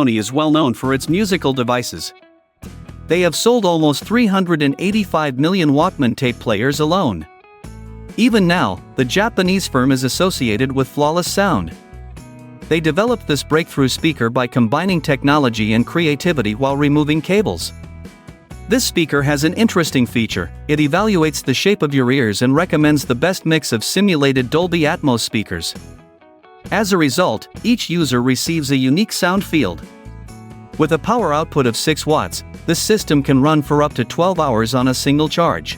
Sony is well known for its musical devices. They have sold almost 385 million Walkman tape players alone. Even now, the Japanese firm is associated with flawless sound. They developed this breakthrough speaker by combining technology and creativity while removing cables. This speaker has an interesting feature: it evaluates the shape of your ears and recommends the best mix of simulated Dolby Atmos speakers. As a result, each user receives a unique sound field. With a power output of 6 watts, this system can run for up to 12 hours on a single charge.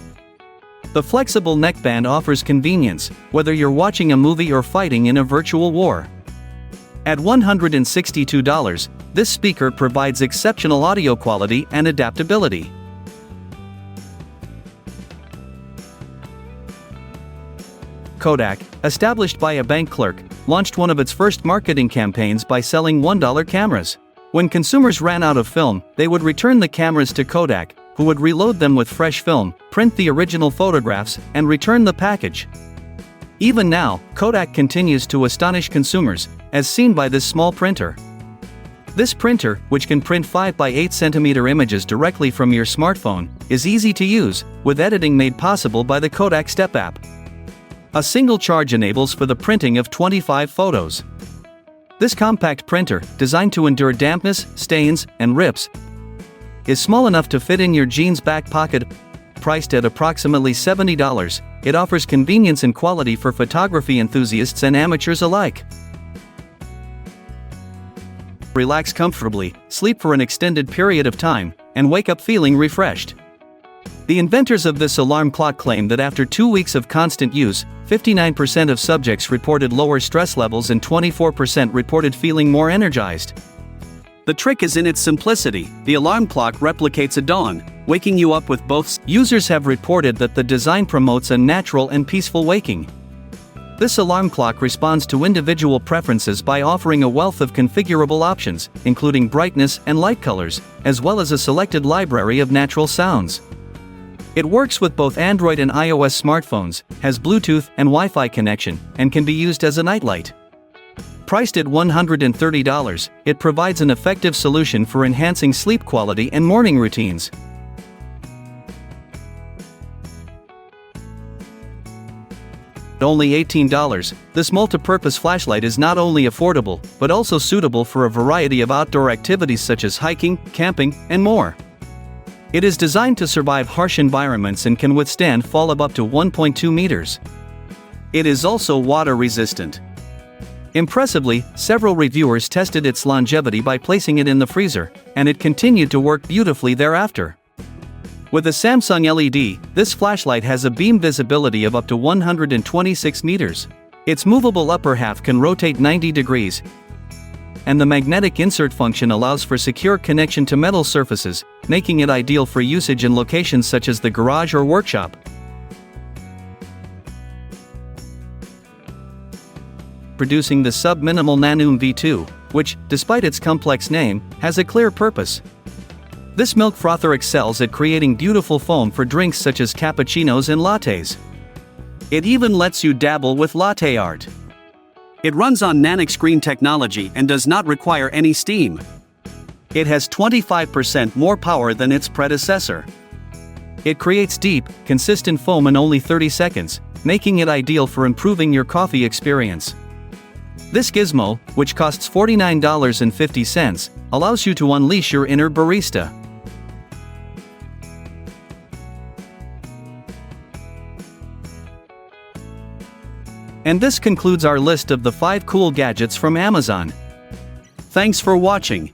The flexible neckband offers convenience, whether you're watching a movie or fighting in a virtual war. At $162, this speaker provides exceptional audio quality and adaptability. Kodak, established by a bank clerk, launched one of its first marketing campaigns by selling $1 cameras. When consumers ran out of film, they would return the cameras to Kodak, who would reload them with fresh film, print the original photographs, and return the package. Even now, Kodak continues to astonish consumers, as seen by this small printer. This printer, which can print 5 by 8 cm images directly from your smartphone, is easy to use, with editing made possible by the Kodak Step app. A single charge enables for the printing of 25 photos. This compact printer, designed to endure dampness, stains, and rips, is small enough to fit in your jeans back pocket. Priced at approximately $70, it offers convenience and quality for photography enthusiasts and amateurs alike. Relax comfortably, sleep for an extended period of time, and wake up feeling refreshed. The inventors of this alarm clock claim that after 2 weeks of constant use, 59% of subjects reported lower stress levels and 24% reported feeling more energized. The trick is in its simplicity. The alarm clock replicates a dawn, waking you up with both. Users have reported that the design promotes a natural and peaceful waking. This alarm clock responds to individual preferences by offering a wealth of configurable options, including brightness and light colors, as well as a selected library of natural sounds. It works with both Android and iOS smartphones, has Bluetooth and Wi-Fi connection, and can be used as a nightlight. Priced at $130, it provides an effective solution for enhancing sleep quality and morning routines. At only $18, this multi-purpose flashlight is not only affordable, but also suitable for a variety of outdoor activities such as hiking, camping, and more. It is designed to survive harsh environments and can withstand fall of up to 1.2 meters. It is also water resistant. Impressively, several reviewers tested its longevity by placing it in the freezer, and it continued to work beautifully thereafter. With a Samsung LED, this flashlight has a beam visibility of up to 126 meters. Its movable upper half can rotate 90 degrees, and the magnetic insert function allows for secure connection to metal surfaces, making it ideal for usage in locations such as the garage or workshop. Producing the Subminimal NanoFoamer V2, which, despite its complex name, has a clear purpose. This milk frother excels at creating beautiful foam for drinks such as cappuccinos and lattes. It even lets you dabble with latte art. It runs on NanoFoamer technology and does not require any steam. It has 25% more power than its predecessor. It creates deep, consistent foam in only 30 seconds, making it ideal for improving your coffee experience. This gizmo, which costs $49.50, allows you to unleash your inner barista. And this concludes our list of the 5 cool gadgets from Amazon. Thanks for watching.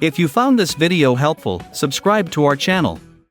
If you found this video helpful, subscribe to our channel.